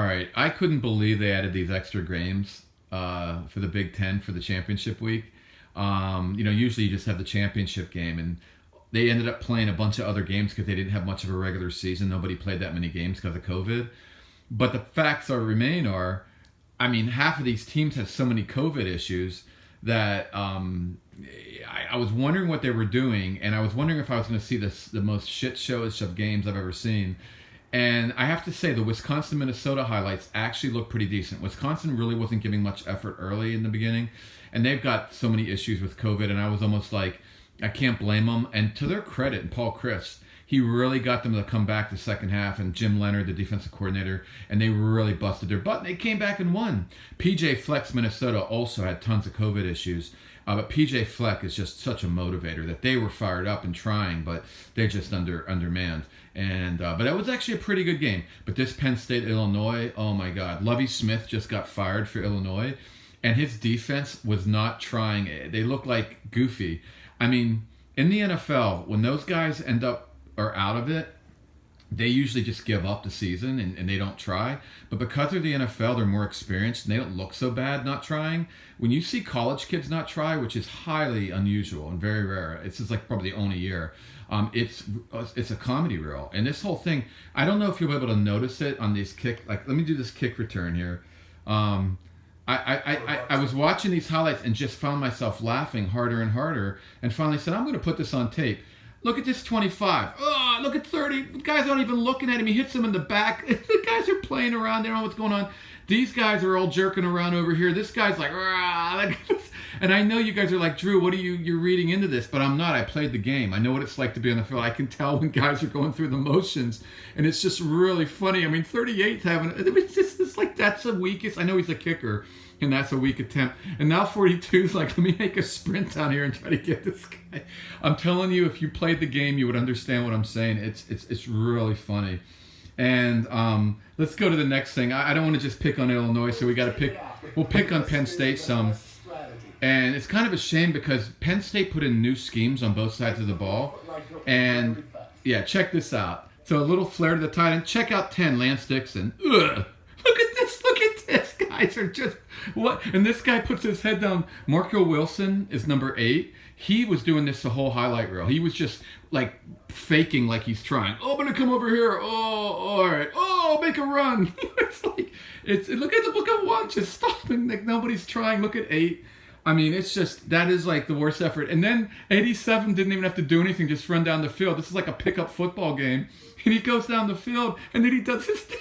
right. I couldn't believe they added these extra games for the Big Ten for the championship week. Usually you just have the championship game, and they ended up playing a bunch of other games because they didn't have much of a regular season. Nobody played that many games because of COVID. But the facts half of these teams have so many COVID issues that I was wondering what they were doing, and I was wondering if I was going to see the most shit showish of games I've ever seen. And I have to say, the Wisconsin-Minnesota highlights actually look pretty decent. Wisconsin really wasn't giving much effort early in the beginning, and they've got so many issues with COVID, and I was almost like, I can't blame them. And to their credit, and Paul Chryst, he really got them to come back the second half, and Jim Leonard, the defensive coordinator, and they really busted their butt, and they came back and won. PJ Fleck's Minnesota also had tons of COVID issues, but PJ Fleck is just such a motivator that they were fired up and trying, but they're just undermanned. And but it was actually a pretty good game. But this Penn State Illinois, oh my God, Lovie Smith just got fired for Illinois, and his defense was not trying. They looked like goofy. I mean, in the NFL, when those guys are out of it, they usually just give up the season and they don't try. But because they're the NFL, they're more experienced and they don't look so bad not trying. When you see college kids not try, which is highly unusual and very rare, it's just like probably the only year. It's a comedy reel. And this whole thing, I don't know if you'll be able to notice it on these let me do this kick return here. I was watching these highlights and just found myself laughing harder and harder, and finally said, I'm going to put this on tape. Look at this 25. Oh, look at 30. The guys aren't even looking at him. He hits them in the back. The guys are playing around. They don't know what's going on. These guys are all jerking around over here. This guy's like, and I know you guys are like, Drew, what are you're reading into this? But I'm not. I played the game. I know what it's like to be on the field. I can tell when guys are going through the motions, and it's just really funny. I mean, 38's it's like that's the weakest. I know he's a kicker, and that's a weak attempt. And now 42's like, let me make a sprint down here and try to get this guy. I'm telling you, if you played the game, you would understand what I'm saying. It's really funny. And let's go to the next thing. I don't want to just pick on Illinois, so we'll pick on Penn State some. And it's kind of a shame because Penn State put in new schemes on both sides of the ball. And yeah, check this out. So a little flare to the tight end. Check out 10, Lance Dixon. Ugh. Look at this. Guys are just what? And this guy puts his head down. Marco Wilson is number 8. He was doing this the whole highlight reel. He was just like faking like he's trying. Oh, I'm gonna come over here. Oh, all right. Oh, make a run. Look at 1 just stopping. Like nobody's trying. Look at 8. I mean, it's just, that is like the worst effort. And then 87 didn't even have to do anything, just run down the field. This is like a pickup football game. And he goes down the field, and then he does his thing.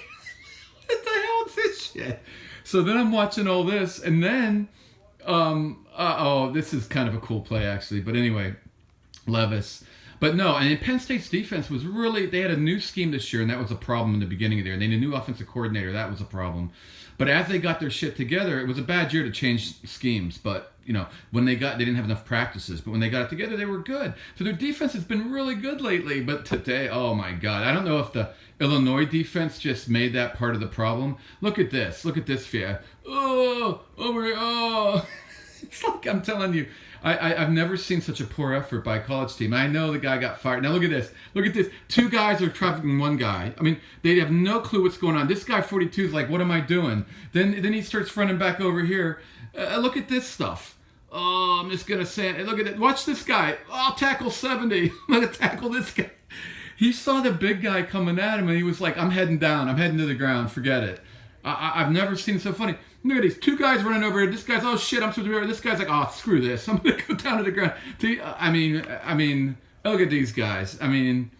What the hell is this shit? So then I'm watching all this, and then, this is kind of a cool play, actually. But anyway, Levis. But no, and Penn State's defense was really, they had a new scheme this year, and that was a problem in the beginning of there. And they had a new offensive coordinator, that was a problem. But as they got their shit together, it was a bad year to change schemes. But, when they didn't have enough practices. But when they got it together, they were good. So their defense has been really good lately. But today, oh my God. I don't know if the Illinois defense just made that part of the problem. Look at this. Look at this, Fia. Oh, over here. Oh. It's like, I'm telling you, I've never seen such a poor effort by a college team. I know the guy got fired. Now look at this. Look at this. 2 guys are trafficking 1 guy. I mean, they have no clue what's going on. This guy 42 is like, what am I doing? Then he starts running back over here. Look at this stuff. Oh, I'm just going to say it. Look at it. Watch this guy. Oh, I'll tackle 70. I'm going to tackle this guy. He saw the big guy coming at him, and he was like, I'm heading down. I'm heading to the ground. Forget it. I've never seen it so funny. Look at these 2 guys running over here. This guy's, oh shit, I'm supposed to be over. This guy's like, oh, screw this. I'm going to go down to the ground. I mean, look at these guys. I mean,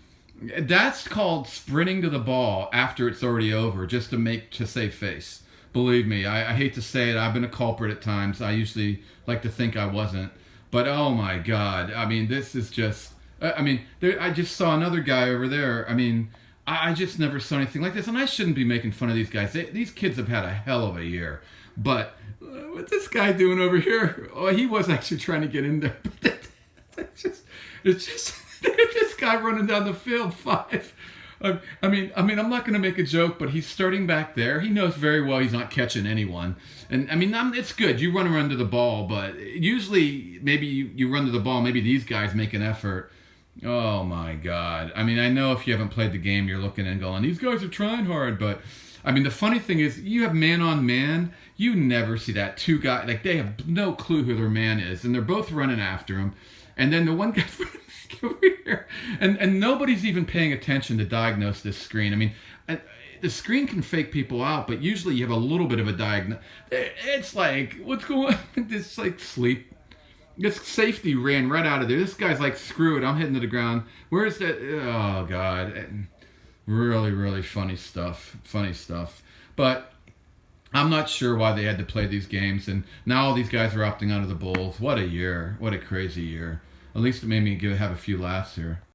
that's called sprinting to the ball after it's already over, just to save face. Believe me, I hate to say it. I've been a culprit at times. I usually like to think I wasn't. But oh my God. I mean, this is just, I just saw another guy over there. I mean, I just never saw anything like this. And I shouldn't be making fun of these guys. These kids have had a hell of a year. But what's this guy doing over here? Oh, he was actually trying to get in there. It's just look at this guy running down the field 5. I mean, I'm not going to make a joke, but he's starting back there. He knows very well he's not catching anyone. And I mean, it's good. You run around to the ball, but usually maybe you run to the ball. Maybe these guys make an effort. Oh my God. I mean, I know if you haven't played the game, you're looking and going, these guys are trying hard, but I mean, the funny thing is, you have man on man. You never see that. Two guys, like, they have no clue who their man is, and they're both running after him. And then the one guy's running back over here. And nobody's even paying attention to diagnose this screen. I mean, the screen can fake people out, but usually you have a little bit of a diagnosis. It's like, what's going on? It's like sleep. This safety ran right out of there. This guy's like, screw it, I'm hitting to the ground. Where's that? Oh, God. Really, really funny stuff. Funny stuff. But I'm not sure why they had to play these games. And now all these guys are opting out of the bowls. What a year. What a crazy year. At least it made me have a few laughs here.